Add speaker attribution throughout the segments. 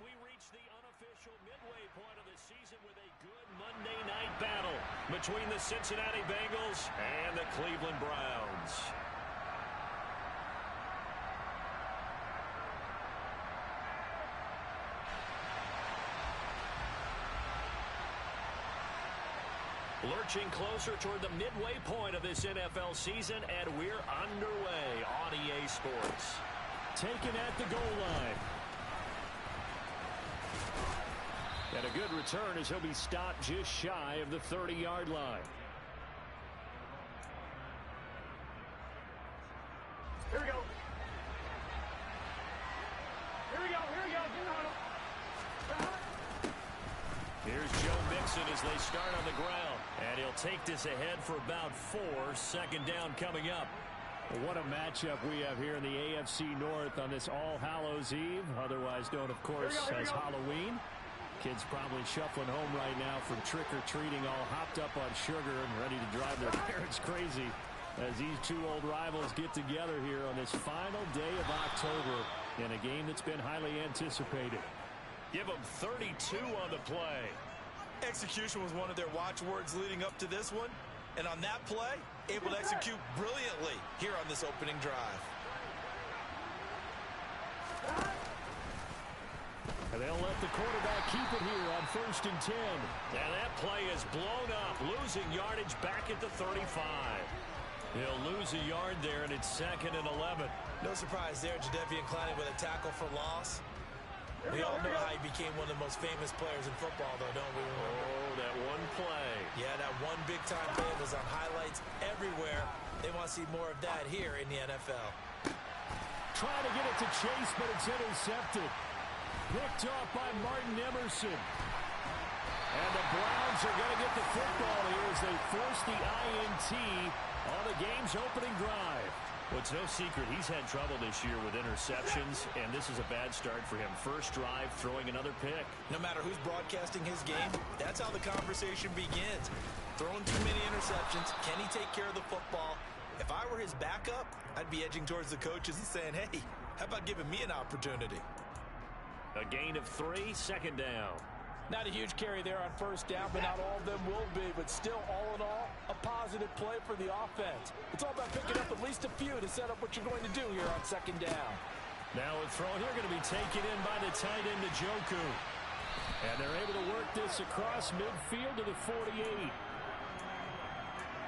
Speaker 1: we reach the unofficial midway point of the season with a good Monday night battle between the Cincinnati Bengals and the Cleveland Browns. Lurching closer toward the midway point of this NFL season, and we're underway on EA Sports.
Speaker 2: Taken at the goal line. And a good return as he'll be stopped just shy of the 30-yard line.
Speaker 3: Here we go. Here we go. Here we go.
Speaker 1: Here's Joe Mixon as they start on the ground. And he'll take this ahead for about 4. Second down coming up.
Speaker 2: Well, what a matchup we have here in the AFC North on this All Hallows Eve, otherwise known, of course, as Halloween. Kids probably shuffling home right now from trick-or-treating, all hopped up on sugar and ready to drive their parents crazy as these two old rivals get together here on this final day of October in a game that's been highly anticipated.
Speaker 1: Give them 32 on the play.
Speaker 4: Execution was one of their watchwords leading up to this one. And on that play, able to execute brilliantly here on this opening drive.
Speaker 2: And they'll let the quarterback keep it here on 1st and 10.
Speaker 1: And that play is blown up, losing yardage back at the 35. He'll lose a yard there, and it's 2nd and 11.
Speaker 4: No surprise there, Jadeveon Clowney with a tackle for loss. We all know how he became one of the most famous players in football, though, don't we?
Speaker 1: Oh, that one play.
Speaker 4: Yeah, that one big-time play was on highlights everywhere. They want to see more of that here in the NFL.
Speaker 2: Trying to get it to Chase, but it's intercepted. Picked off by Martin Emerson. And the Browns are going to get the football here as they force the INT on the game's opening drive.
Speaker 1: Well, it's no secret he's had trouble this year with interceptions, and this is a bad start for him. First drive, throwing another pick.
Speaker 4: No matter who's broadcasting his game, that's how the conversation begins. Throwing too many interceptions. Can he take care of the football? If I were his backup, I'd be edging towards the coaches and saying, hey, how about giving me an opportunity?
Speaker 1: A gain of 3, 2nd down.
Speaker 5: Not a huge carry there on 1st down, but not all of them will be. But still, all in all, a positive play for the offense. It's all about picking up at least a few to set up what you're going to do here on 2nd down.
Speaker 1: Now a throw here going to be taken in by the tight end, Njoku.
Speaker 2: And they're able to work this across midfield to the 48.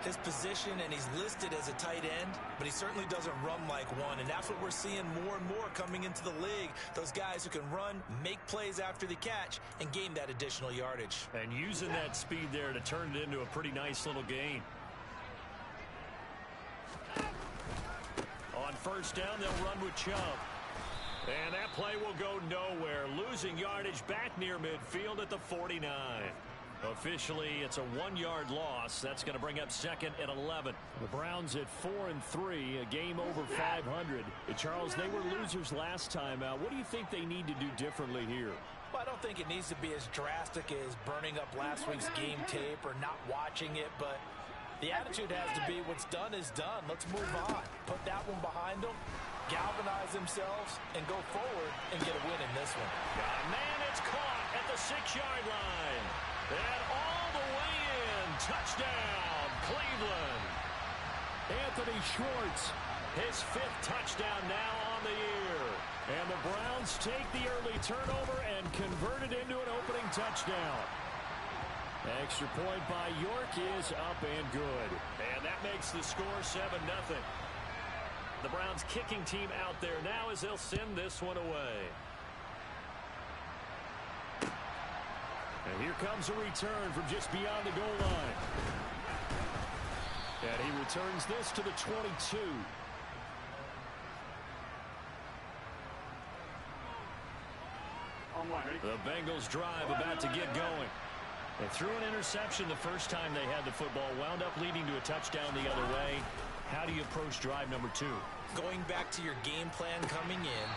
Speaker 4: His position, and he's listed as a tight end, but he certainly doesn't run like one, and that's what we're seeing more and more coming into the league. Those guys who can run, make plays after the catch, and gain that additional yardage.
Speaker 1: And using that speed there to turn it into a pretty nice little gain. On 1st down, they'll run with Chubb. And that play will go nowhere, losing yardage back near midfield at the 49. Officially, it's a 1-yard loss. That's going to bring up 2nd and 11.
Speaker 2: The Browns at 4-3, a game over 500. Charles, they were losers last time out. What do you think they need to do differently here?
Speaker 5: Well, I don't think it needs to be as drastic as burning up last week's game tape or not watching it, but the attitude has to be what's done is done. Let's move on. Put that one behind them, galvanize themselves, and go forward and get a win in this one.
Speaker 1: Man, it's caught at the 6-yard line. And all the way in. Touchdown, Cleveland.
Speaker 2: Anthony Schwartz.
Speaker 1: His 5th touchdown now on the year.
Speaker 2: And the Browns take the early turnover and convert it into an opening touchdown. Extra point by York is up and good.
Speaker 1: And that makes the score 7-0. The Browns kicking team out there now as they'll send this one away.
Speaker 2: And here comes a return from just beyond the goal line. And he returns this to the 22.
Speaker 1: The Bengals drive about to get going. They threw an interception the first time they had the football, wound up leading to a touchdown the other way. How do you approach drive number 2?
Speaker 4: Going back to your game plan coming in,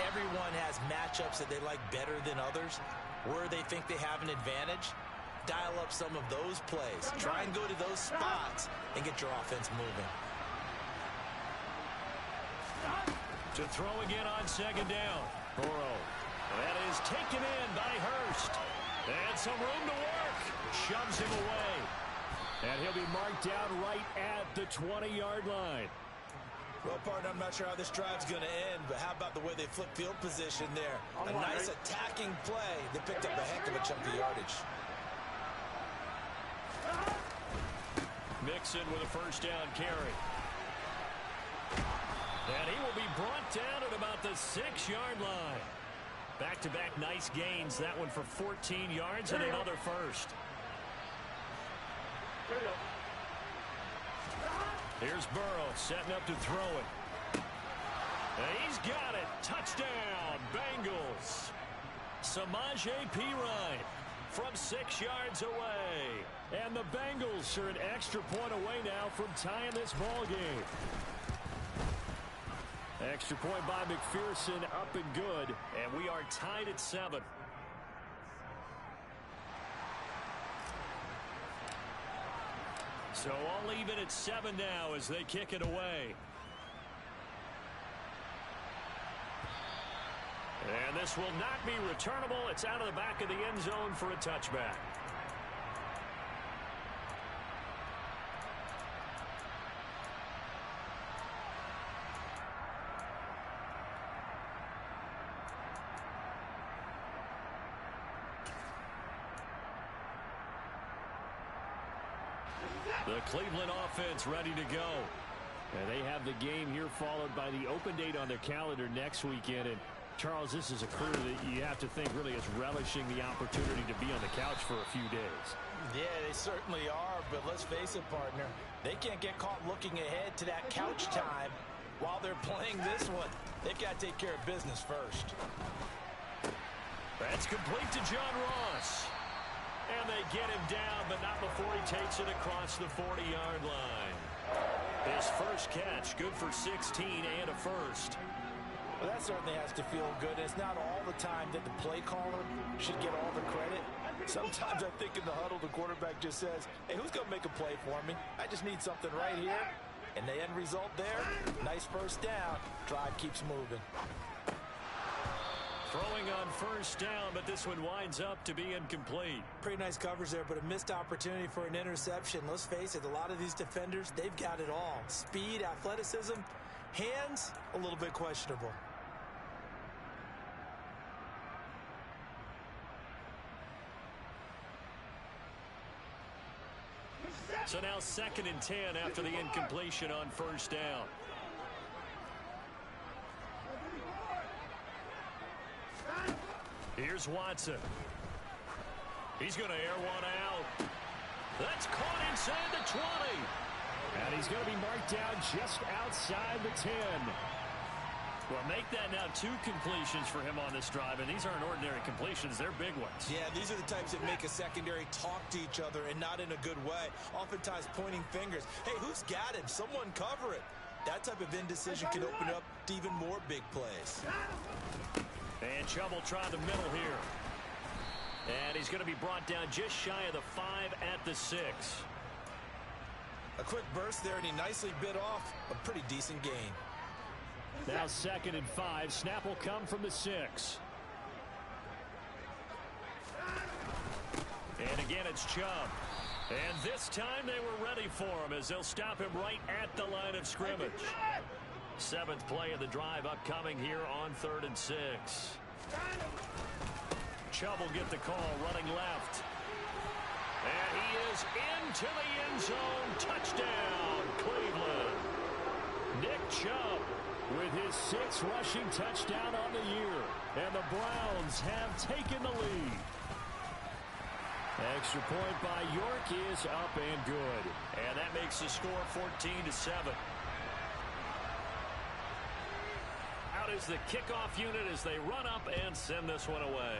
Speaker 4: everyone has matchups that they like better than others. Where they think they have an advantage, dial up some of those plays. Try and go to those spots and get your offense moving.
Speaker 1: To throw again on 2nd down. Burrow. That is taken in by Hurst. And some room to work. Shoves him away.
Speaker 2: And he'll be marked down right at the 20-yard line.
Speaker 5: Well, partner, I'm not sure how this drive's going to end, but how about the way they flip field position there? A nice attacking play. They picked up a heck of a chunk of yardage.
Speaker 1: Mixon with a first down carry. And he will be brought down at about the 6-yard line. Back-to-back nice gains. That one for 14 yards and another first. Here's Burrow setting up to throw it. And he's got it. Touchdown, Bengals. Samaje Perine from 6 yards away. And the Bengals are an extra point away now from tying this ball game. Extra point by McPherson, up and good. And we are tied at 7. So all even at 7 now as they kick it away. And this will not be returnable. It's out of the back of the end zone for a touchback. The Cleveland offense ready to go.
Speaker 2: And they have the game here followed by the open date on their calendar next weekend. And Charles, this is a crew that you have to think really is relishing the opportunity to be on the couch for a few days.
Speaker 5: Yeah, they certainly are, but let's face it, partner. They can't get caught looking ahead to that couch time while they're playing this one. They've got to take care of business first.
Speaker 1: That's complete to John Ross. And they get him down, but not before he takes it across the 40-yard line. His first catch, good for 16 and a first.
Speaker 5: Well, that certainly has to feel good. It's not all the time that the play caller should get all the credit. Sometimes I think in the huddle, the quarterback just says, hey, who's going to make a play for me? I just need something right here. And the end result there, nice first down. Drive keeps moving.
Speaker 1: Throwing on first down, but this one winds up to be incomplete.
Speaker 5: Pretty nice coverage there, but a missed opportunity for an interception. Let's face it, a lot of these defenders, they've got it all. Speed, athleticism, hands, a little bit questionable.
Speaker 1: So now 2nd and 10 after the incompletion on first down. Here's Watson. He's going to air one out. That's caught inside the 20.
Speaker 2: And he's going to be marked down just outside the 10.
Speaker 1: Well, make that now 2 completions for him on this drive, and these aren't ordinary completions. They're big ones.
Speaker 4: Yeah, these are the types that make a secondary talk to each other and not in a good way. Oftentimes pointing fingers. Hey, who's got him? Someone cover it. That type of indecision can open up to even more big plays.
Speaker 1: And Chubb will try the middle here. And he's going to be brought down just shy of the 5 at the 6.
Speaker 4: A quick burst there, and he nicely bit off a pretty decent gain.
Speaker 2: Now 2nd and 5. Snap will come from the 6.
Speaker 1: And again, it's Chubb. And this time they were ready for him as they'll stop him right at the line of scrimmage. 7th play of the drive upcoming here on 3rd and 6. Chubb will get the call running left. And he is into the end zone. Touchdown, Cleveland. Nick Chubb
Speaker 2: with his 6th rushing touchdown on the year. And the Browns have taken the lead. Extra point by York is up and good.
Speaker 1: And that makes the score 14-7. Out is the kickoff unit as they run up and send this one away.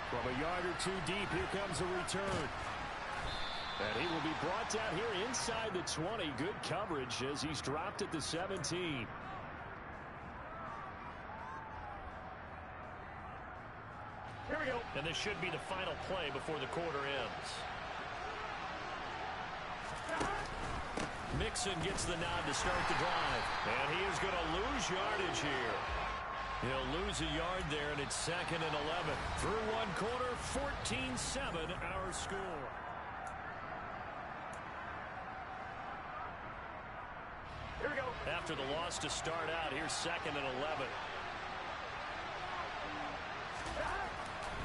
Speaker 2: From a yard or 2 deep, here comes a return. And he will be brought down here inside the 20. Good coverage as he's dropped at the 17.
Speaker 3: Here we go.
Speaker 1: And this should be the final play before the quarter ends. Mixon gets the nod to start the drive. And he is going to lose yardage here. He'll lose a yard there, and it's 2nd and 11. Through one quarter, 14-7 our score.
Speaker 3: Here we go.
Speaker 1: After the loss to start out, here's 2nd and 11.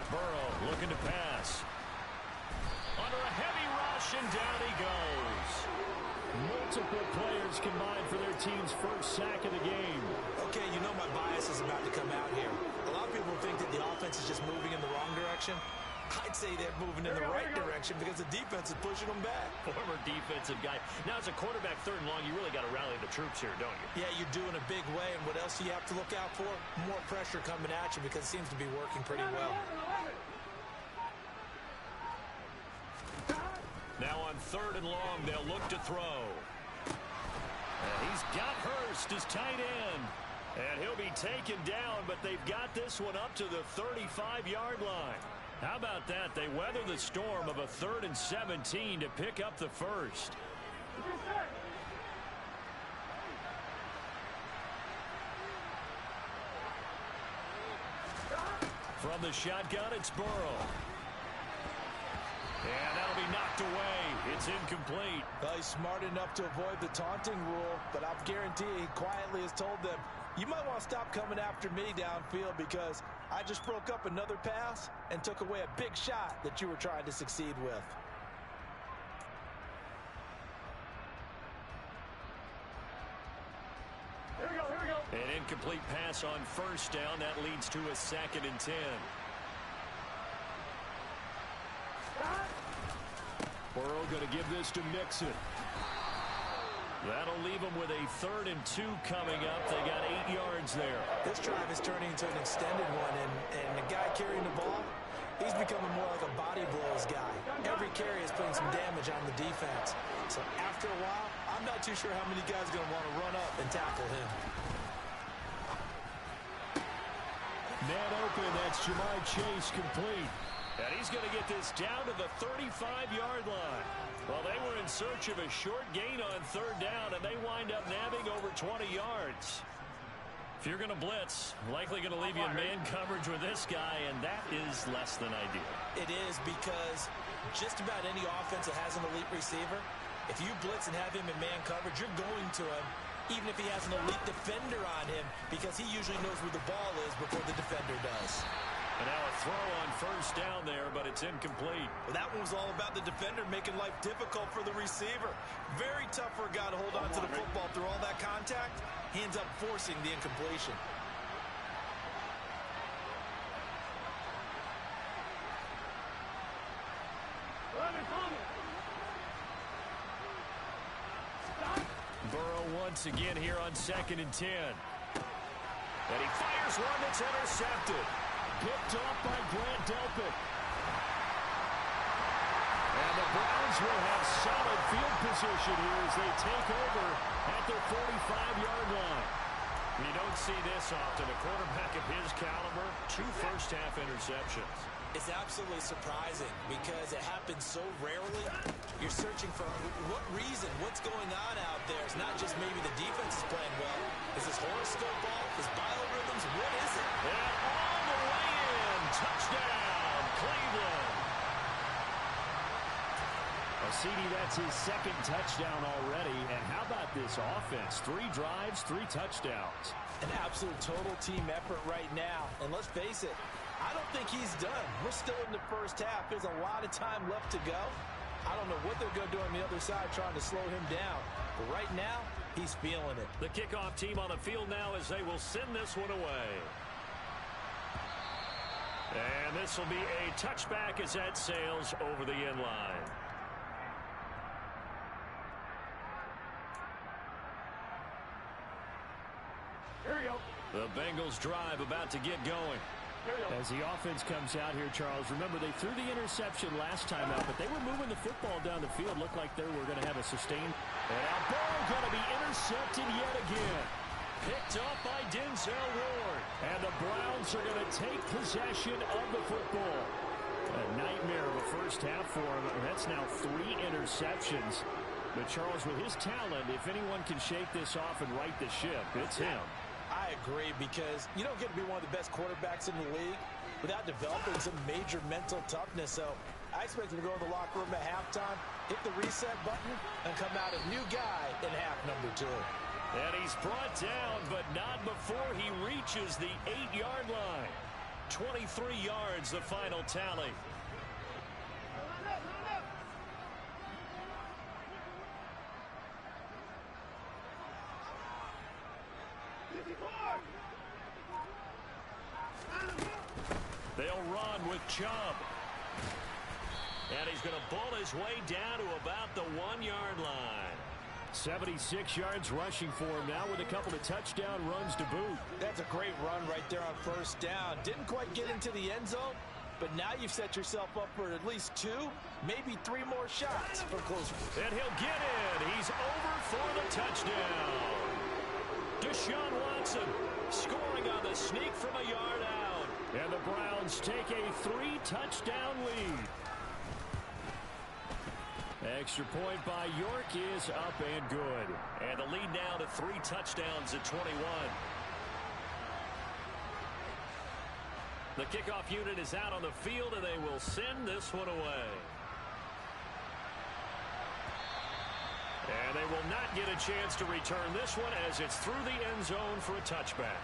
Speaker 1: Burrow looking to pass. Under a heavy rush, and down he goes.
Speaker 2: Multiple players combined for their team's first sack of the game.
Speaker 5: Okay, you know my bias is about to come out here. A lot of people think that the offense is just moving in the wrong direction. I'd say they're moving in the right direction because the defense is pushing them back.
Speaker 1: Former defensive guy. Now, as a quarterback, 3rd and long, you really got to rally the troops here, don't you?
Speaker 5: Yeah, you do in a big way. And what else do you have to look out for? More pressure coming at you because it seems to be working pretty well.
Speaker 1: Now on 3rd and long, they'll look to throw. And he's got Hurst as tight end. And he'll be taken down, but they've got this one up to the 35-yard line. How about that? They weather the storm of a 3rd and 17 to pick up the first. From the shotgun, it's Burrow. And that'll be knocked away. It's incomplete.
Speaker 5: Well, he's smart enough to avoid the taunting rule, but I'll guarantee he quietly has told them, you might want to stop coming after me downfield because I just broke up another pass and took away a big shot that you were trying to succeed with.
Speaker 3: Here we go, here we go.
Speaker 1: An incomplete pass on 1st down. That leads to a 2nd and 10.
Speaker 2: Burrow going to give this to Mixon.
Speaker 1: That'll leave them with a 3rd and 2 coming up. They got 8 yards there.
Speaker 5: This drive is turning into an extended one, and the guy carrying the ball, he's becoming more like a body blows guy. Every carry is putting some damage on the defense. So after a while, I'm not too sure how many guys are going to want to run up and tackle him.
Speaker 2: Man open, that's Jamar Chase complete.
Speaker 1: And he's going to get this down to the 35-yard line. Well, they were in search of a short gain on 3rd down, and they wind up nabbing over 20 yards. If you're going to blitz, likely going to leave you in man coverage with this guy, and that is less than ideal.
Speaker 5: It is because just about any offense that has an elite receiver, if you blitz and have him in man coverage, you're going to him, even if he has an elite defender on him, because he usually knows where the ball is before the defender does.
Speaker 1: And now a throw on 1st down there, but it's incomplete.
Speaker 5: Well, that one was all about the defender making life difficult for the receiver. Very tough for a guy to hold on to the football through all that contact. He ends up forcing the incompletion.
Speaker 1: Burrow once again here on 2nd and 10. And he fires one that's intercepted.
Speaker 2: Picked off by Grant Delpit.
Speaker 1: And the Browns will have solid field position here as they take over at their 45-yard line. You don't see this often. A quarterback of his caliber, 2 first-half interceptions.
Speaker 5: It's absolutely surprising because it happens so rarely. You're searching for what reason, what's going on out there. It's not just maybe the defense is playing well. Is this horoscope ball? Is biorhythms? What is it?
Speaker 1: And all the way in. Touchdown, Cleveland.
Speaker 2: CD, that's his 2nd touchdown already. And how about this offense? 3 drives, 3 touchdowns.
Speaker 5: An absolute total team effort right now. And let's face it, I don't think he's done. We're still in the first half. There's a lot of time left to go. I don't know what they're going to do on the other side trying to slow him down. But right now, he's feeling it.
Speaker 1: The kickoff team on the field now as they will send this one away. And this will be a touchback as that sails over the end line.
Speaker 3: Here we go.
Speaker 1: The Bengals drive about to get going.
Speaker 2: As the offense comes out here, Charles, remember they threw the interception last time out, but they were moving the football down the field. Looked like they were going to have a sustained.
Speaker 1: And now ball going to be intercepted yet again. Picked up by Denzel Ward. And the Browns are going to take possession of the football. A nightmare of a first half for him. That's now 3 interceptions. But Charles, with his talent, if anyone can shake this off and right the ship, it's him.
Speaker 5: I I agree, because you don't get to be one of the best quarterbacks in the league without developing some major mental toughness. So I expect him to go in the locker room at halftime, hit the reset button, and come out a new guy in half number 2.
Speaker 1: And he's brought down, but not before he reaches the 8-yard line. 23 yards, the final tally. They'll run with Chubb. And he's going to bull his way down to about the 1-yard line.
Speaker 2: 76 yards rushing for him now with a couple of touchdown runs to boot.
Speaker 5: That's a great run right there on first down. Didn't quite get into the end zone, but now you've set yourself up for at least 2, maybe 3 more shots from close.
Speaker 1: And he'll get in. He's over for the touchdown. Deshaun Watson scoring on the sneak from a yard out.
Speaker 2: And the Browns take a 3-touchdown lead. Extra point by York is up and good.
Speaker 1: And the lead now to 3 touchdowns at 21. The kickoff unit is out on the field, and they will send this one away. And they will not get a chance to return this one as it's through the end zone for a touchback.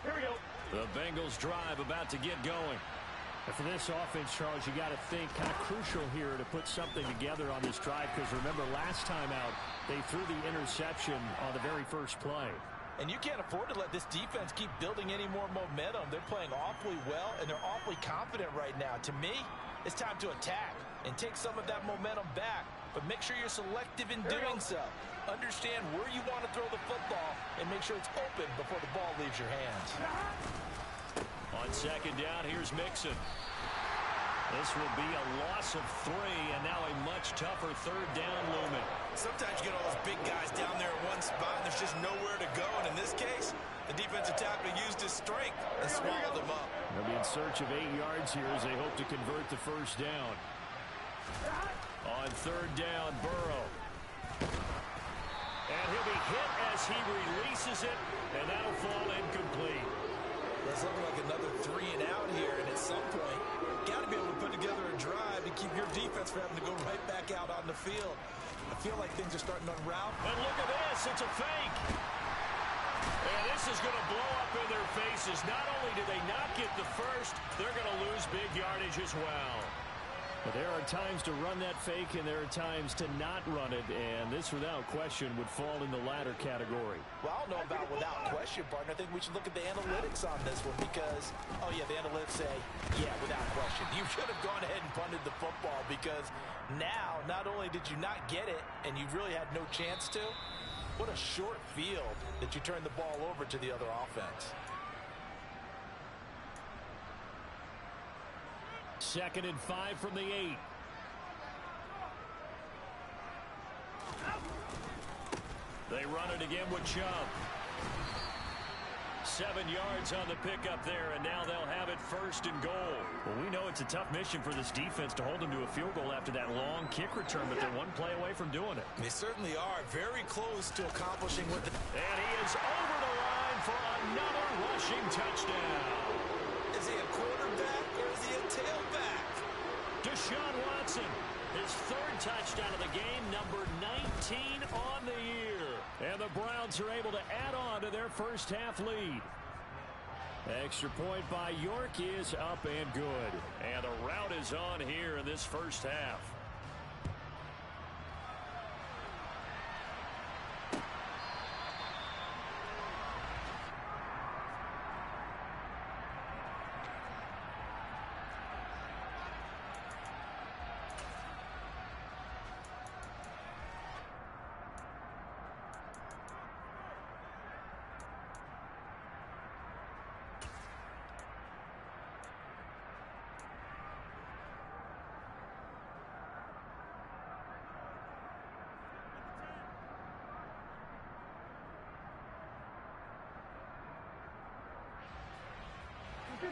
Speaker 3: Here we go.
Speaker 1: The Bengals drive about to get going.
Speaker 2: And for this offense, Charles, you got to think kind of crucial here to put something together on this drive, because remember last time out they threw the interception on the very first play.
Speaker 5: And you can't afford to let this defense keep building any more momentum. They're playing awfully well, and they're awfully confident right now. To me, it's time to attack and take some of that momentum back, but make sure you're selective in doing so. Understand where you want to throw the football and make sure it's open before the ball leaves your hands.
Speaker 1: On second down, here's Mixon. This will be a loss of 3, and now a much tougher third down looming.
Speaker 4: Sometimes you get all those big guys down there in one spot, and there's just nowhere to go. And in this case, the defensive tackle used his strength and swallowed him up.
Speaker 2: They'll be in search of 8 yards here as they hope to convert the first down.
Speaker 1: On third down, Burrow. And he'll be hit as he releases it, and that'll fall incomplete.
Speaker 5: That's looking like another 3 and out here, and at some point, got to be able to put together a drive to keep your defense from having to go right back out on the field. I feel like things are starting to unravel.
Speaker 1: And look at this, it's a fake. And this is going to blow up in their faces. Not only do they not get the first, they're going to lose big yardage as well.
Speaker 2: But there are times to run that fake, and there are times to not run it, and this, without question, would fall in the latter category.
Speaker 5: Well, I don't know about without question, partner. I think we should look at the analytics on this one because, oh, yeah, the analytics say, yeah, without question. You should have gone ahead and punted the football because now, not only did you not get it, and you really had no chance to, what a short field that you turned the ball over to the other offense.
Speaker 2: Second and 5 from the 8.
Speaker 1: They run it again with Chubb. 7 yards on the pickup there, and now they'll have it first and goal.
Speaker 2: Well, we know it's a tough mission for this defense to hold them to a field goal after that long kick return, but they're one play away from doing it.
Speaker 4: They certainly are very close to accomplishing what
Speaker 1: And he is over the line for another rushing touchdown.
Speaker 4: Is he a quarterback or is he a tailback?
Speaker 1: Deshaun Watson, his 3rd touchdown of the game, number 19 on the year.
Speaker 2: And the Browns are able to add on to their first half lead. Extra point by York is up and good.
Speaker 1: And the rout is on here in this first half.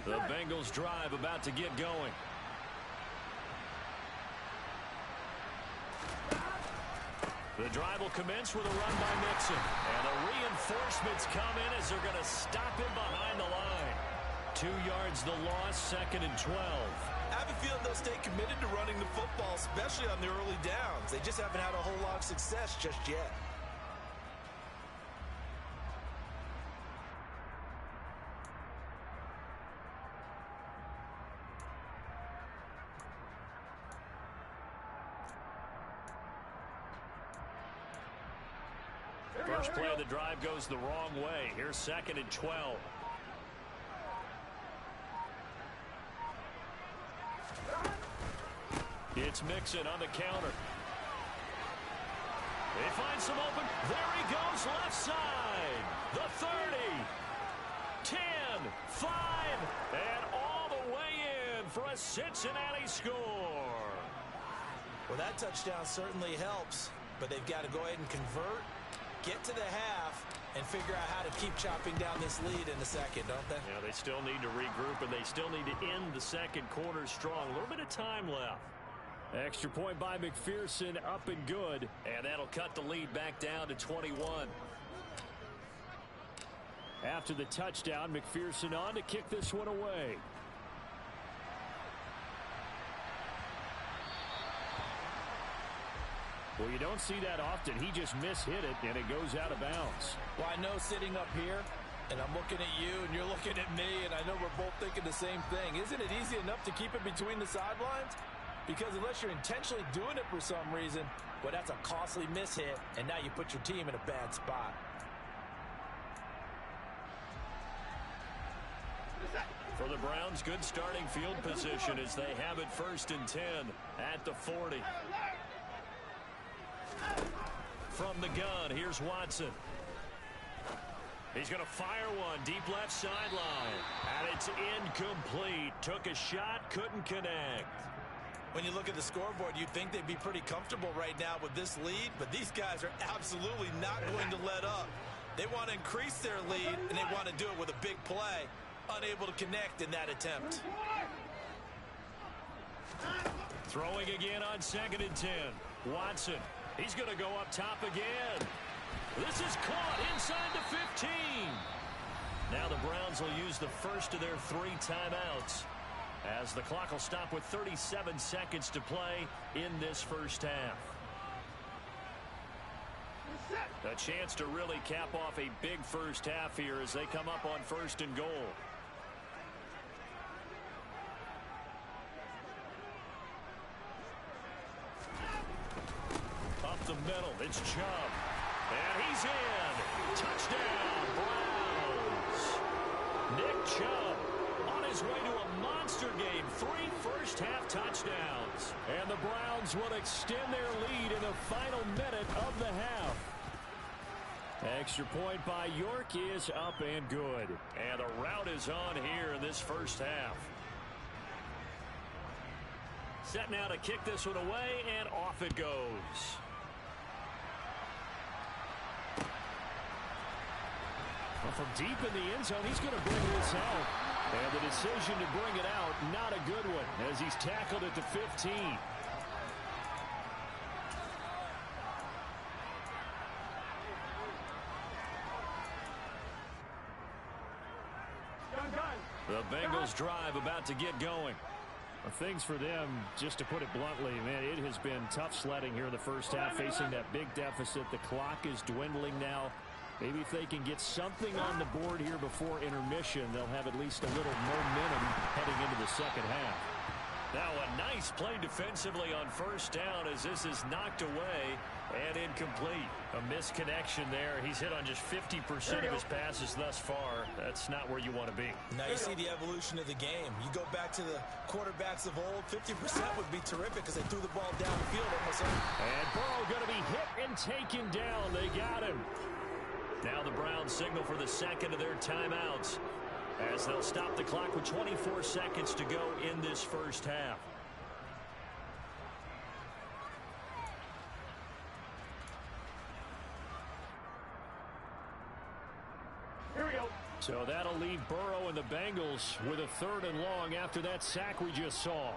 Speaker 1: The Bengals drive about to get going. The drive will commence with a run by Mixon. And the reinforcements come in as they're going to stop him behind the line. 2 yards the loss, 2nd and 12.
Speaker 4: I have a feeling they'll stay committed to running the football, especially on the early downs. They just haven't had a whole lot of success just yet.
Speaker 1: First play of the drive goes the wrong way. Here's 2nd and 12. It's Mixon on the counter. They find some open. There he goes, left side. The 30. 10, 5, and all the way in for a Cincinnati score.
Speaker 4: Well, that touchdown certainly helps, but they've got to go ahead and convert, get to the half, and figure out how to keep chopping down this lead in the second, don't they?
Speaker 1: Yeah, they still need to regroup, and they still need to end the second quarter strong. A little bit of time left.
Speaker 2: Extra point by McPherson, up and good.
Speaker 1: And that'll cut the lead back down to 21.
Speaker 2: After the touchdown, McPherson on to kick this one away. Well, you don't see that often. He just mishit it, and it goes out of bounds.
Speaker 5: Well, I know sitting up here, and I'm looking at you, and you're looking at me, and I know we're both thinking the same thing. Isn't it easy enough to keep it between the sidelines? Because unless you're intentionally doing it for some reason, well, that's a costly mishit, and now you put your team in a bad spot.
Speaker 1: For the Browns, good starting field position as they have it 1st and 10 at the 40. From the gun, here's Watson. He's going to fire one deep left sideline. And it's incomplete. Took a shot, couldn't connect.
Speaker 4: When you look at the scoreboard, you'd think they'd be pretty comfortable right now with this lead, but these guys are absolutely not going to let up. They want to increase their lead, and they want to do it with a big play. Unable to connect in that attempt.
Speaker 1: Throwing again on 2nd and 10. Watson. He's going to go up top again. This is caught inside the 15. Now the Browns will use the first of their 3 timeouts, as the clock will stop with 37 seconds to play in this first half. A chance to really cap off a big first half here as they come up on 1st and goal. Up the middle, it's Chubb. And he's in. Touchdown, Browns. Nick Chubb on his way to a monster game. 3 first-half touchdowns. And the Browns will extend their lead in the final minute of the half. Extra point by York is up and good. And the route is on here in this first half. Set now to kick this one away, and off it goes. Well, from deep in the end zone, he's going to bring this out. And the decision to bring it out, not a good one, as he's tackled at the 15. The Bengals drive about to get going.
Speaker 2: Well, things for them, just to put it bluntly, man, it has been tough sledding here in the first half, facing that big deficit. The clock is dwindling now. Maybe if they can get something on the board here before intermission, they'll have at least a little momentum heading into the second half.
Speaker 1: Now a nice play defensively on 1st down as this is knocked away and incomplete. A misconnection there. He's hit on just 50% of his passes thus far. That's not where you want to be.
Speaker 4: Now you see the evolution of the game. You go back to the quarterbacks of old, 50% would be terrific because they threw the ball downfield almost.
Speaker 2: And Burrow going to be hit and taken down. They got him.
Speaker 1: Now the Browns signal for the second of their timeouts, as they'll stop the clock with 24 seconds to go in this first half.
Speaker 3: Here we go.
Speaker 2: So that'll leave Burrow and the Bengals with a 3rd and long after that sack we just saw.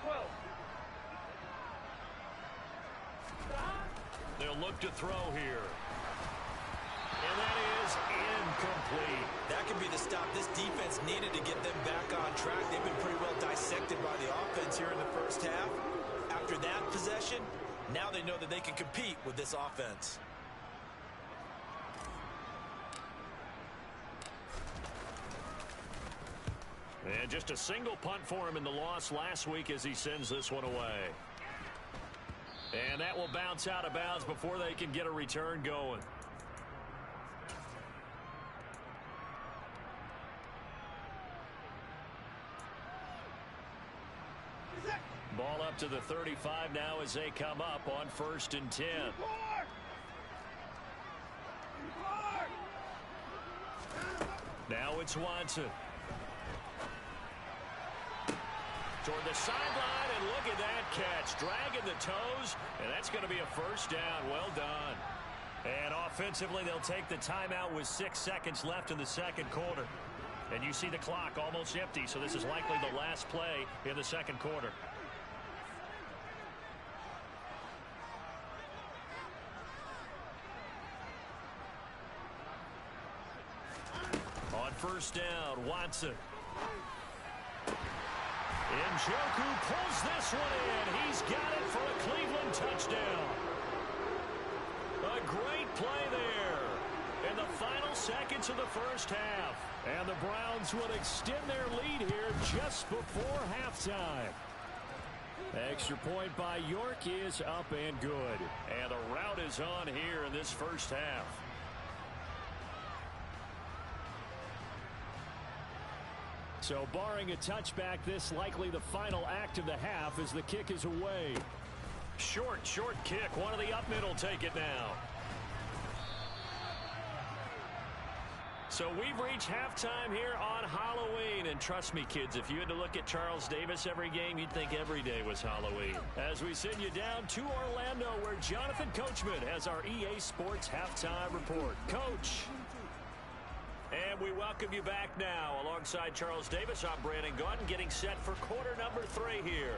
Speaker 3: Down 12.
Speaker 1: They'll look to throw here. And that is incomplete.
Speaker 4: That could be the stop this defense needed to get them back on track. They've been pretty well dissected by the offense here in the first half. After that possession, now they know that they can compete with this offense.
Speaker 1: And just a single punt for him in the loss last week as he sends this one away. And that will bounce out of bounds before they can get a return going. Ball up to the 35 now as they come up on 1st and 10. Now it's Watson. Toward the sideline, and look at that catch. Dragging the toes, and that's going to be a first down. Well done. And offensively, they'll take the timeout with 6 seconds left in the second quarter. And you see the clock almost empty, so this is likely the last play in the second quarter. On 1st down, Watson. Njoku pulls this one in. He's got it for a Cleveland touchdown. A great play there in the final seconds of the first half.
Speaker 2: And the Browns will extend their lead here just before halftime. Extra point by York is up and good.
Speaker 1: And the route is on here in this first half.
Speaker 2: So barring a touchback, this likely the final act of the half as the kick is away.
Speaker 1: Short kick. One of the up middle take it now. So we've reached halftime here on Halloween. And trust me, kids, if you had to look at Charles Davis every game, you'd think every day was Halloween. As we send you down to Orlando, where Jonathan Coachman has our EA Sports Halftime Report. Coach. And we welcome you back now. Alongside Charles Davis, I'm Brandon Gunn, getting set for quarter number 3 here.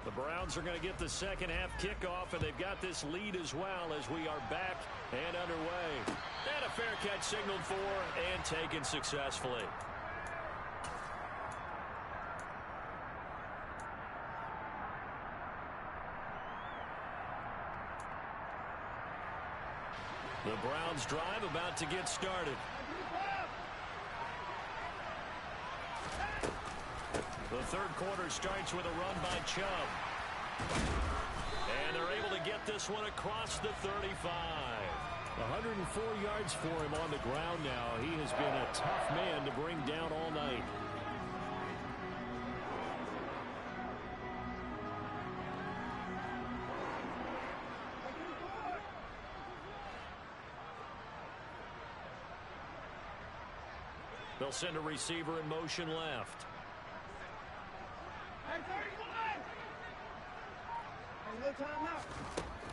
Speaker 1: The Browns are going to get the second half kickoff, and they've got this lead as well as we are back and underway. And a fair catch signaled for and taken successfully. The Browns drive about to get started. The third quarter starts with a run by Chubb. And they're able to get this one across the 35.
Speaker 2: 104 yards for him on the ground now. He has been a tough man to bring down all night.
Speaker 1: They'll send a receiver in motion left.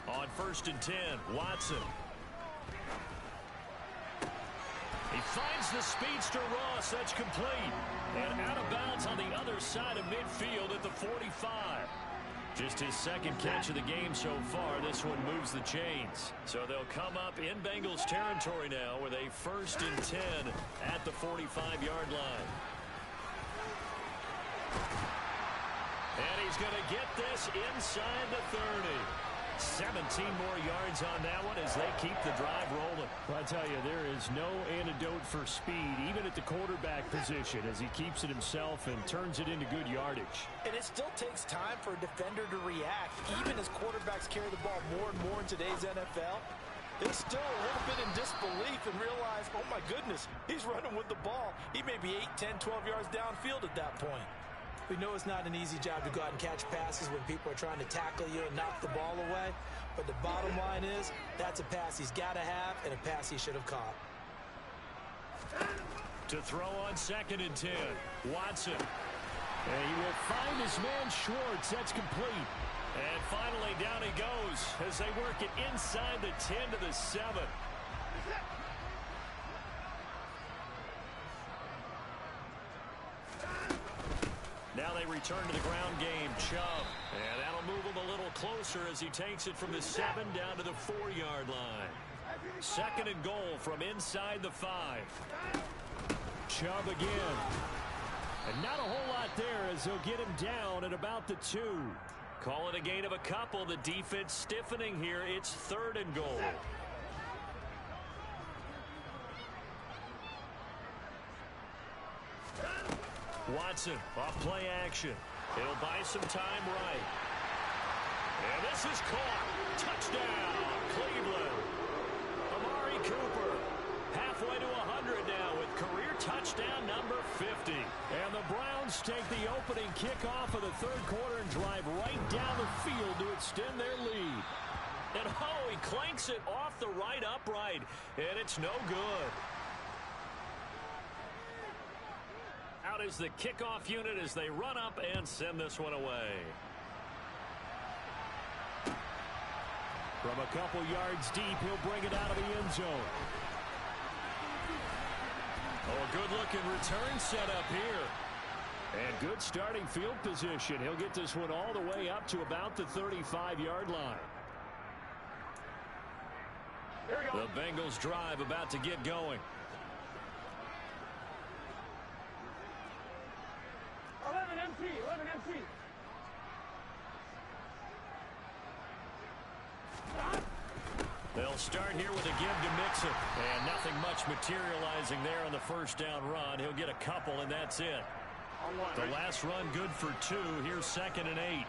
Speaker 1: On 1st and 10, Watson. He finds the speedster Ross. That's complete. And out of bounds on the other side of midfield at the 45. Just his second catch of the game so far. This one moves the chains. So they'll come up in Bengals territory now with a 1st and 10 at the 45-yard line. And he's going to get this inside the 30. 17 more yards on that one as they keep the drive rolling.
Speaker 2: Well, I tell you, there is no antidote for speed, even at the quarterback position, as he keeps it himself and turns it into good yardage.
Speaker 5: And it still takes time for a defender to react, even as quarterbacks carry the ball more and more in today's NFL. They're still a little bit in disbelief and realize, oh my goodness, he's running with the ball. He may be 8, 10, 12 yards downfield at that point. We know it's not an easy job to go out and catch passes when people are trying to tackle you and knock the ball away. But the bottom line is, that's a pass he's got to have and a pass he should have caught.
Speaker 1: To throw on 2nd and 10, Watson.
Speaker 2: And he will find his man Schwartz. That's complete.
Speaker 1: And finally, down he goes as they work it inside the 10 to the 7. Now they return to the ground game. Chubb. And that'll move him a little closer as he takes it from the 7 down to the 4-yard line. Second and goal from inside the 5.
Speaker 2: Chubb again. And not a whole lot there as they'll get him down at about the 2.
Speaker 1: Call it a gain of a couple. The defense stiffening here. It's 3rd and goal. Watson off play action. He'll buy some time right. And this is caught. Touchdown, Cleveland. Amari Cooper halfway to 100 now with career touchdown number 50.
Speaker 2: And the Browns take the opening kickoff of the 3rd quarter and drive right down the field to extend their lead.
Speaker 1: And he clanks it off the right upright, and it's no good. Out is the kickoff unit as they run up and send this one away.
Speaker 2: From a couple yards deep, he'll bring it out of the end zone.
Speaker 1: Oh, a good-looking return set up here.
Speaker 2: And good starting field position. He'll get this one all the way up to about the 35-yard line.
Speaker 1: The Bengals drive about to get going.
Speaker 3: 11 MT.
Speaker 1: They'll start here with a give to Mixon. And nothing much materializing there on the first down run. He'll get a couple, and that's it. The last run good for 2. Here's 2nd and 8.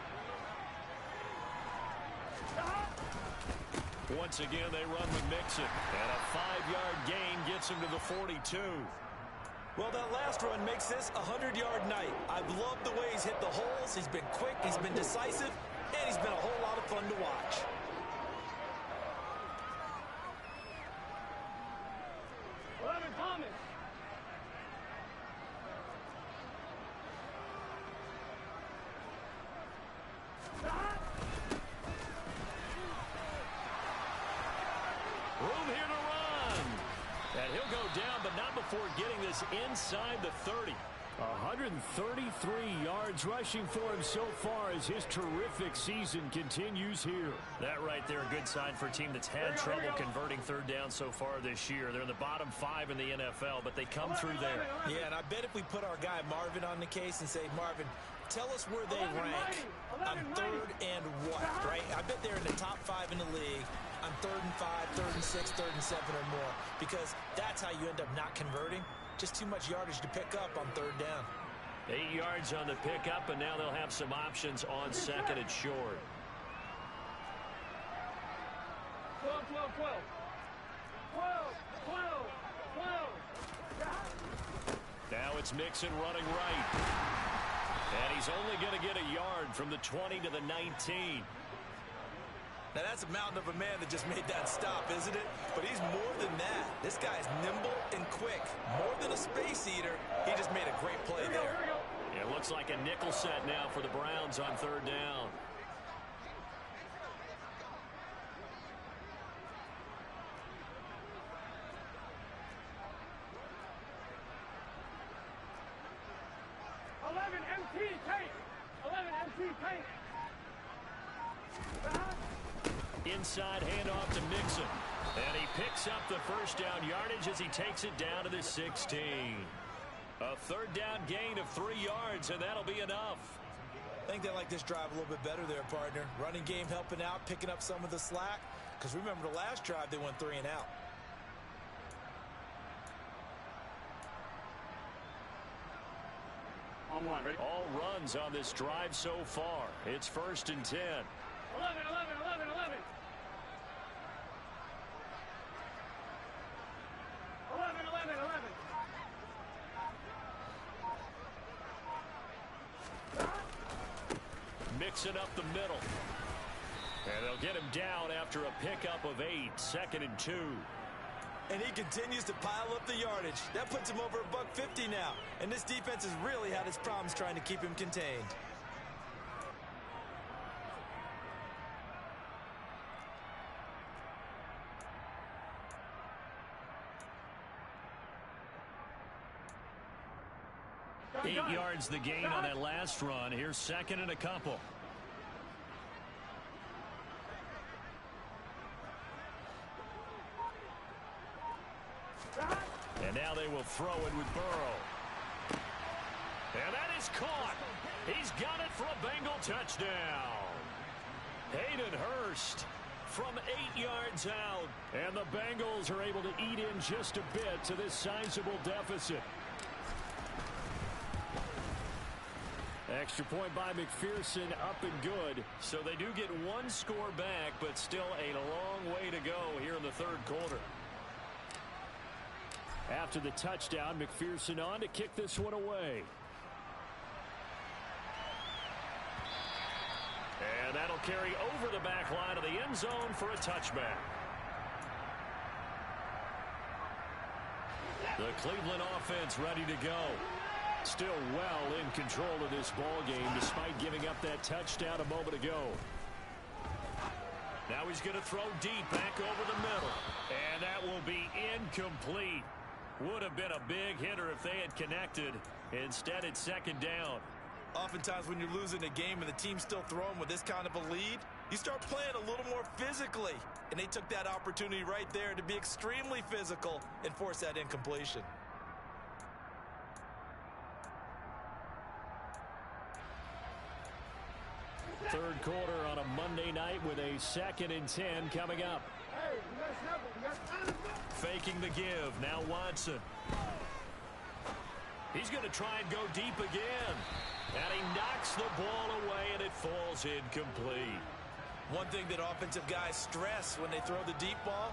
Speaker 1: Once again, they run with Mixon. And a 5-yard gain gets him to the 42.
Speaker 4: Well, that last run makes this a 100-yard night. I've loved the way he's hit the holes. He's been quick, he's been decisive, and he's been a whole lot of fun to watch.
Speaker 3: Thomas.
Speaker 1: Room here to run. And he'll go down, but not before getting this inside the 30.
Speaker 2: 133 yards rushing for him so far as his terrific season continues here.
Speaker 1: That right there, a good sign for a team that's had trouble converting 3rd down so far this year. They're in the bottom 5 in the NFL, but they come through there.
Speaker 4: Yeah, and I bet if we put our guy Marvin on the case and say, Marvin, tell us where they rank on 3rd and what, right? I bet they're in the top 5 in the league on 3rd and 5, 3rd and 6, 3rd and 7 or more, because that's how you end up not converting. Just too much yardage to pick up on 3rd down.
Speaker 1: 8 yards on the pickup, and now they'll have some options on 2nd and short.
Speaker 3: 12.
Speaker 1: Now it's Mixon running right. And he's only going to get a yard from the 20 to the 19.
Speaker 4: Now, that's a mountain of a man that just made that stop, isn't it? But he's more than that. This guy's nimble and quick. More than a space eater, he just made a great play there.
Speaker 1: Yeah, it looks like a nickel set now for the Browns on 3rd down. Inside handoff to Mixon. And he picks up the first down yardage as he takes it down to the 16. A 3rd down gain of 3 yards, and that'll be enough.
Speaker 4: I think they like this drive a little bit better there, partner. Running game helping out, picking up some of the slack. Because remember, the last drive, they went 3 and out.
Speaker 1: All runs on this drive so far. It's 1st and 10.
Speaker 3: 11.
Speaker 1: Mixing up the middle. And they'll get him down after a pickup of 8. 2nd and 2.
Speaker 4: And he continues to pile up the yardage. That puts him over $150 now. And this defense has really had its problems trying to keep him contained.
Speaker 1: 8 yards the gain on that last run. Here's second and a couple. And now they will throw it with Burrow. And that is caught. He's got it for a Bengal touchdown. Hayden Hurst from 8 yards out. And the Bengals are able to eat in just a bit to this sizable deficit. Extra point by McPherson, up and good. So they do get one score back, but still a long way to go here in the third quarter. After the touchdown, McPherson on to kick this one away. And that'll carry over the back line of the end zone for a touchback. The Cleveland offense ready to go. Still well in control of this ball game despite giving up that touchdown a moment ago. Now he's going to throw deep back over the middle. And that will be incomplete. Would have been a big hitter if they had connected. Instead, it's second down.
Speaker 5: Oftentimes when you're losing a game and the team's still throwing with this kind of a lead, you start playing a little more physically. And they took that opportunity right there to be extremely physical and force that incompletion.
Speaker 1: Third quarter on a Monday night with a 2nd and 10 coming up. Faking the give. Now Watson. He's going to try and go deep again. And he knocks the ball away, and it falls incomplete.
Speaker 5: One thing that offensive guys stress when they throw the deep ball,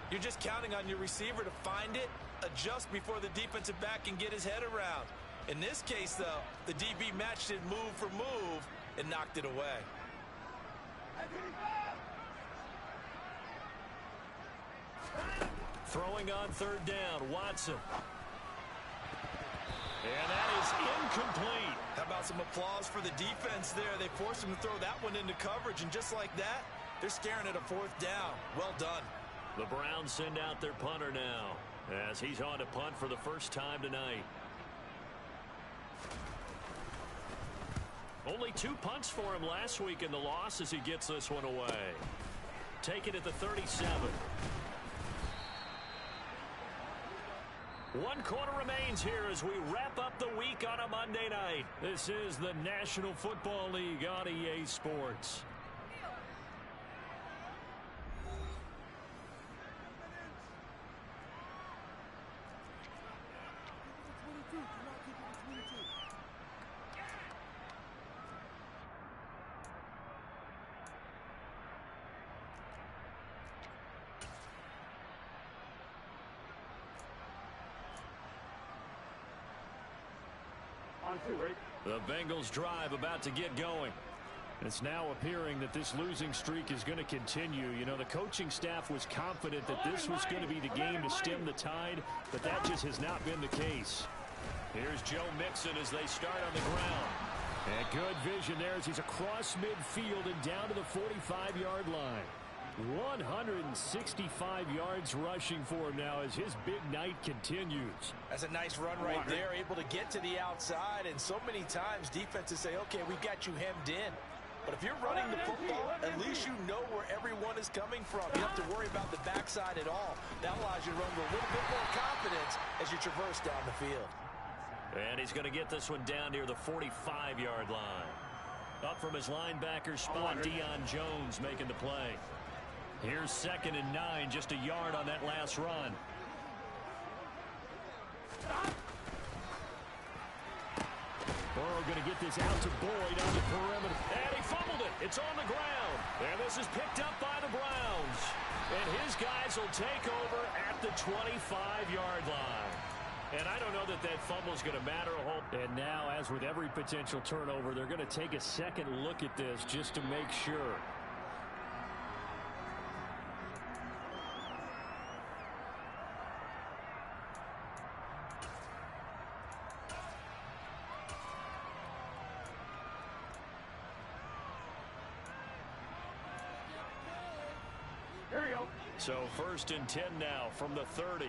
Speaker 5: you're just counting on your receiver to find it, adjust before the defensive back can get his head around. In this case, though, the DB matched it move for move and knocked it away.
Speaker 1: Throwing on third down, Watson. And that is incomplete.
Speaker 5: How about some applause for the defense there? They forced him to throw that one into coverage, and just like that, they're staring at a fourth down. Well done.
Speaker 1: The Browns send out their punter now as he's on to punt for the first time tonight. Only 2 punts for him last week in the loss as he gets this one away. Take it at the 37. 1 quarter remains here as we wrap up the week on a Monday night. This is the National Football League on EA Sports. The Bengals drive about to get going. It's now appearing that this losing streak is going to continue. You know, the coaching staff was confident that this was going to be the game to stem the tide, but that just has not been the case. Here's Joe Mixon as they start on the ground. And good vision there as he's across midfield and down to the 45-yard line. 165 yards rushing for him now as his big night continues.
Speaker 5: That's a nice run right there, able to get to the outside, and so many times defenses say, okay, we've got you hemmed in. But if you're running the football, at least you know where everyone is coming from. You don't have to worry about the backside at all. That allows you to run with a little bit more confidence as you traverse down the field.
Speaker 1: And he's going to get this one down near the 45-yard line. Up from his linebacker spot, Deion Jones making the play. Here's 2nd and 9, just a yard on that last run. Burrow going to get this out to Boyd on the perimeter. And he fumbled it. It's on the ground. And this is picked up by the Browns. And his guys will take over at the 25-yard line. And I don't know that that fumble is going to matter a whole. And now, as with every potential turnover, they're going to take a second look at this just to make sure. So 1st and 10 now from the 30.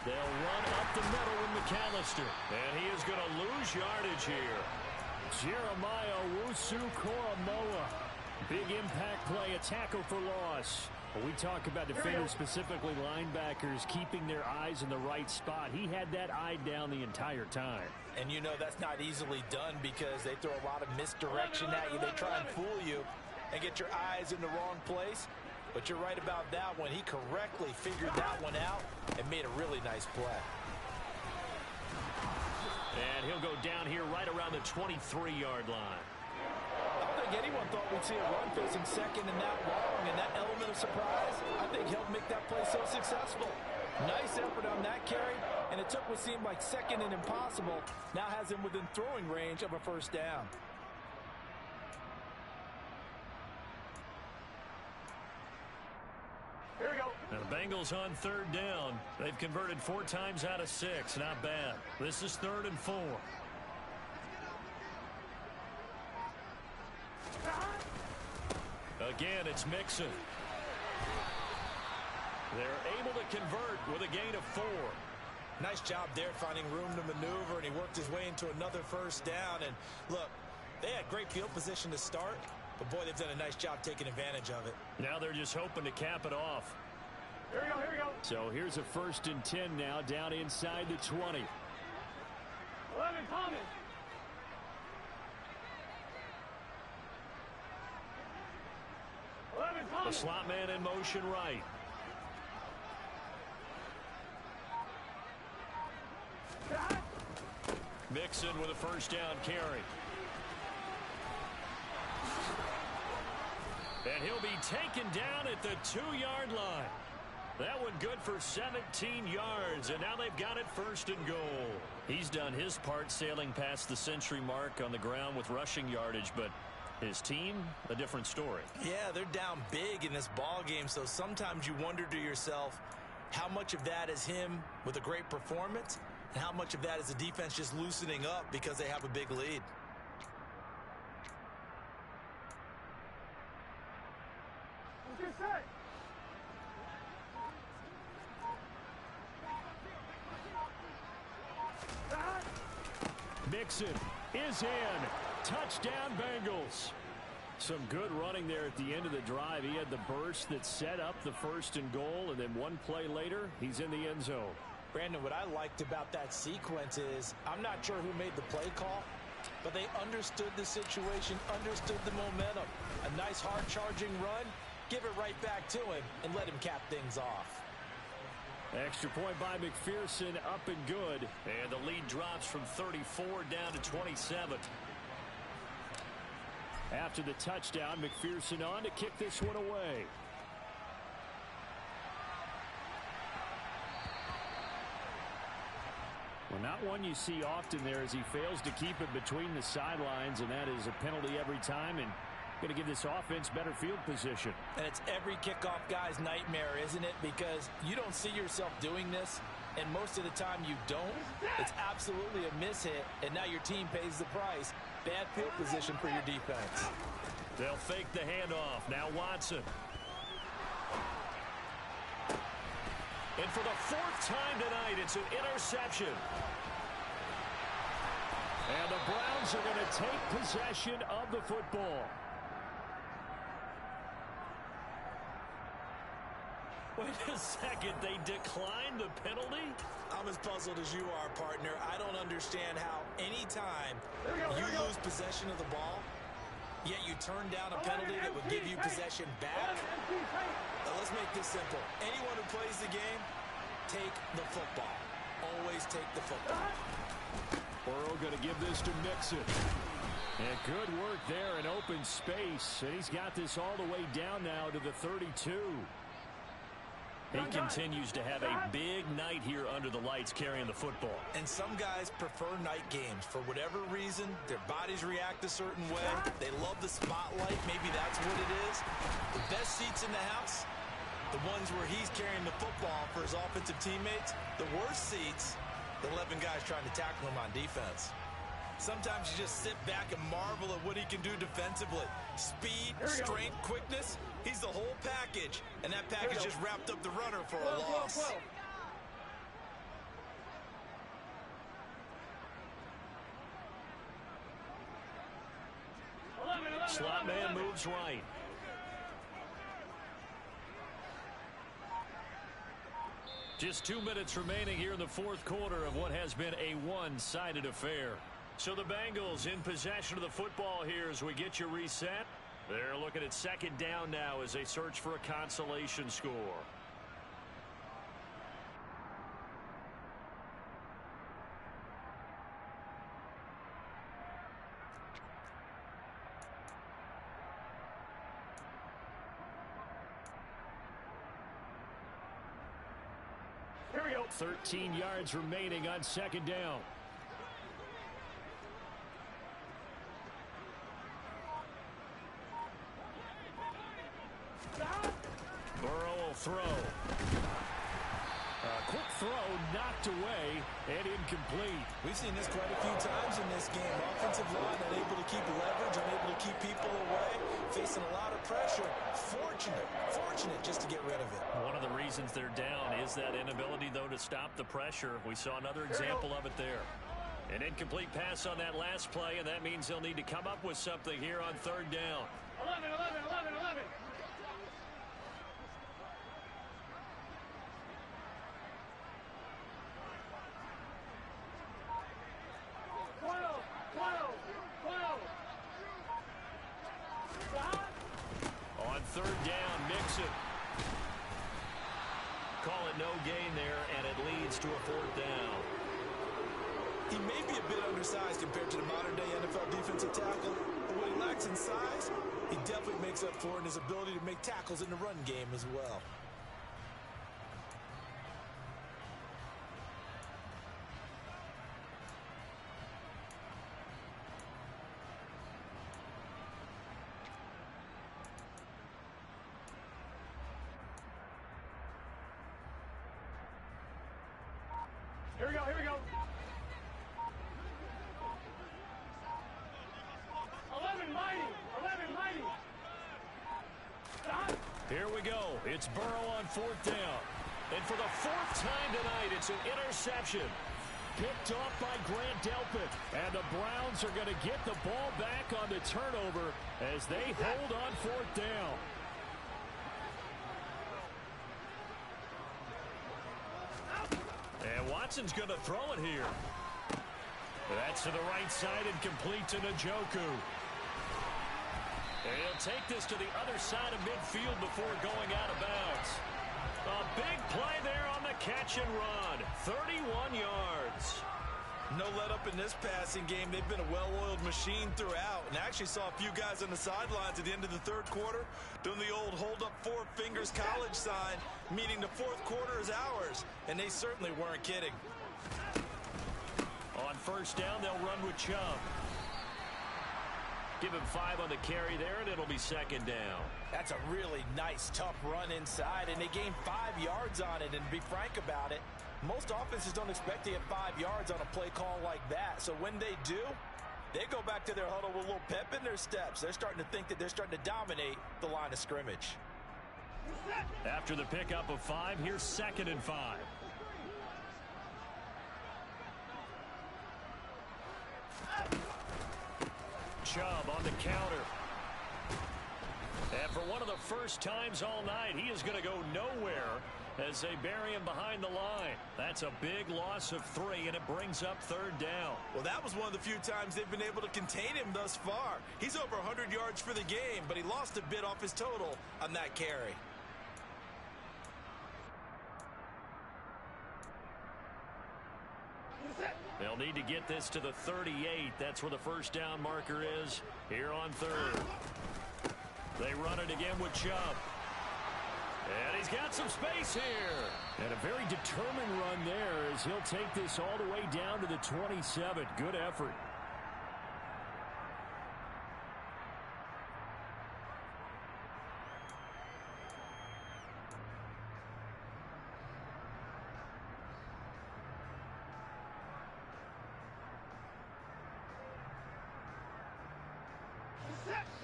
Speaker 1: They'll run up the middle with McAllister. And he is going to lose yardage here.
Speaker 2: Jeremiah Owusu-Koramoah. Big impact play, a tackle for loss. When we talk about defenders, specifically linebackers, keeping their eyes in the right spot, he had that eye down the entire time.
Speaker 5: And you know that's not easily done because they throw a lot of misdirection at you. They try and fool you and get your eyes in the wrong place. But you're right about that one. He correctly figured that one out and made a really nice play.
Speaker 1: And he'll go down here right around the 23-yard line.
Speaker 5: I don't think anyone thought we'd see a run facing second and that long, and that element of surprise, I think, helped make that play so successful. Nice effort on that carry, and it took what seemed like second and impossible, now has him within throwing range of a first down.
Speaker 3: Here we go.
Speaker 1: And the Bengals on third down. They've converted 4 times out of 6. Not bad. This is 3rd and 4. Again, it's Mixon. They're able to convert with a gain of 4.
Speaker 5: Nice job there finding room to maneuver, and he worked his way into another first down. And look, they had great field position to start, but boy, they've done a nice job taking advantage of it.
Speaker 1: Now they're just hoping to cap it off.
Speaker 3: Here we go, here we go.
Speaker 2: So here's a 1st and 10 now, down inside the 20.
Speaker 3: 11, Thomas.
Speaker 1: The slot man in motion right. Mixon with a first down carry. And he'll be taken down at the 2-yard line. That one good for 17 yards, and now they've got it 1st and goal. He's done his part sailing past the century mark on the ground with rushing yardage, but his team, a different story.
Speaker 5: Yeah, they're down big in this ball game, so sometimes you wonder to yourself how much of that is him with a great performance and how much of that is the defense just loosening up because they have a big lead.
Speaker 3: Get set.
Speaker 2: Mixon is in. Touchdown, Bengals. Some good running there at the end of the drive. He had the burst that set up the 1st and goal, and then one play later, he's in the end zone.
Speaker 5: Brandon, what I liked about that sequence is I'm not sure who made the play call, but they understood the situation, understood the momentum. A nice hard-charging run, give it right back to him, and let him cap things off.
Speaker 2: Extra point by McPherson, up and good.
Speaker 1: And the lead drops from 34 down to 27.
Speaker 2: After the touchdown, McPherson on to kick this one away. Well, not one you see often there as he fails to keep it between the sidelines, and that is a penalty every time, and going to give this offense better field position.
Speaker 5: And it's every kickoff guy's nightmare, isn't it? Because you don't see yourself doing this, and most of the time you don't. It's absolutely a mishit, and now your team pays the price. Bad field position for your defense.
Speaker 1: They'll fake the handoff. Now Watson. And for the 4th time tonight, it's an interception.
Speaker 2: And the Browns are going to take possession of the football.
Speaker 1: Wait a second, they declined the penalty?
Speaker 5: I'm as puzzled as you are, partner. I don't understand how any time you lose possession of the ball, yet you turn down a penalty that would give you possession back. Now, let's make this simple. Anyone who plays the game, take the football. Always take the football.
Speaker 2: Burrow going to give this to Mixon. And good work there in open space. And he's got this all the way down now to the 32.
Speaker 1: He continues to have a big night here under the lights carrying the football.
Speaker 5: And some guys prefer night games. For whatever reason, their bodies react a certain way. They love the spotlight. Maybe that's what it is. The best seats in the house, the ones where he's carrying the football for his offensive teammates. The worst seats, the 11 guys trying to tackle him on defense.
Speaker 4: Sometimes you just sit back and marvel at what he can do defensively. Speed, strength, quickness, he's the whole package. And that package just wrapped up the runner for a loss.
Speaker 1: Slot man moves right. Just 2 minutes remaining here in the fourth quarter of what has been a one-sided affair. So the Bengals in possession of the football here as we get you reset. They're looking at second down now as they search for a consolation score.
Speaker 3: Here we go.
Speaker 2: 13 yards remaining on second down.
Speaker 1: Burrow will throw.
Speaker 2: Quick throw knocked away and incomplete.
Speaker 5: We've seen this quite a few times in this game. Offensive line unable to keep leverage, unable to keep people away, facing a lot of pressure. Fortunate just to get rid of it.
Speaker 1: One of the reasons they're down is that inability, though, to stop the pressure. We saw another example of it there. An incomplete pass on that last play, and that means they'll need to come up with something here on third down.
Speaker 3: 11. 12.
Speaker 1: On third down, Mixon. Call it no gain there, and it leads to a fourth down.
Speaker 5: He may be a bit undersized compared to the modern-day NFL defensive tackle, but what he lacks in size, he definitely makes up for in his ability to make tackles in the run game as well.
Speaker 3: Here we go. 11 mighty.
Speaker 1: Here we go. It's Burrow on fourth down. And for the fourth time tonight, it's an interception.
Speaker 2: Picked off by Grant Delpit. And the Browns are going to get the ball back on the turnover as they hold on fourth down.
Speaker 1: And Watson's going to throw it here. That's to the right side and complete to Njoku. And he'll take this to the other side of midfield before going out of bounds. A big play there on the catch and run. 31 yards.
Speaker 4: No let up in this passing game. They've been a well-oiled machine throughout. And I actually saw a few guys on the sidelines at the end of the third quarter doing the old hold up four fingers college sign, meaning the fourth quarter is ours. And they certainly weren't kidding.
Speaker 1: On first down, they'll run with Chubb. Give him 5 on the carry there, and it'll be second down.
Speaker 5: That's a really nice, tough run inside, and they gained 5 yards on it. And to be frank about it, most offenses don't expect to get 5 yards on a play call like that. So when they do, they go back to their huddle with a little pep in their steps. They're starting to think that they're starting to dominate the line of scrimmage.
Speaker 1: After the pickup of 5, here's second and 5. Chubb on the counter. And for one of the first times all night, he is going to go nowhere as they bury him behind the line. That's a big loss of 3, and it brings up third down.
Speaker 4: Well, that was one of the few times they've been able to contain him thus far. He's over 100 yards for the game, but he lost a bit off his total on that carry.
Speaker 1: They'll need to get this to the 38. That's where the first down marker is here on third. They run it again with Chubb. And he's got some space here.
Speaker 2: And a very determined run there as he'll take this all the way down to the 27. Good effort.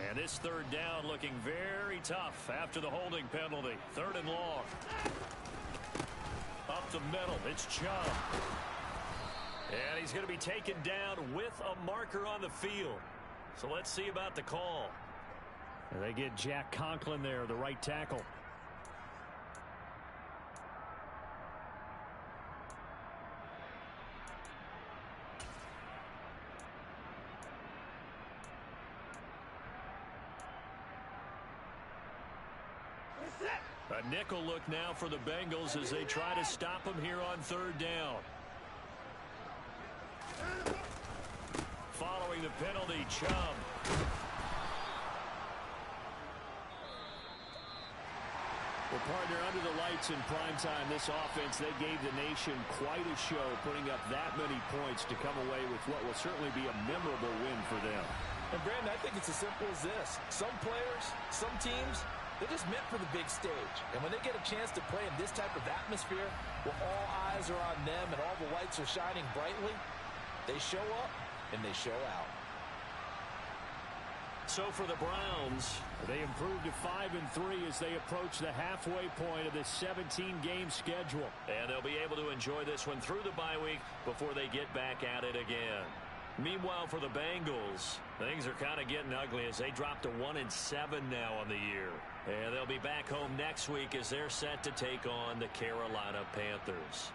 Speaker 1: And this third down looking very tough after the holding penalty. 3rd and long. Up the middle, it's Chubb. And he's going to be taken down with a marker on the field. So let's see about the call.
Speaker 2: And they get Jack Conklin there, the right tackle.
Speaker 1: A nickel look now for the Bengals as they try to stop him here on 3rd down. Following the penalty, Chubb.
Speaker 2: Well, partner, under the lights in primetime, this offense, they gave the nation quite a show, putting up that many points to come away with what will certainly be a memorable win for them.
Speaker 5: And, Brandon, I think it's as simple as this. Some players, some teams, they're just meant for the big stage. And when they get a chance to play in this type of atmosphere, where all eyes are on them and all the lights are shining brightly, they show up and they show out.
Speaker 1: So for the Browns,
Speaker 2: they improved to 5-3 as they approach the halfway point of this 17-game schedule.
Speaker 1: And they'll be able to enjoy this one through the bye week before they get back at it again. Meanwhile, for the Bengals, things are kind of getting ugly as they drop to 1-7 now on the year. And they'll be back home next week as they're set to take on the Carolina Panthers.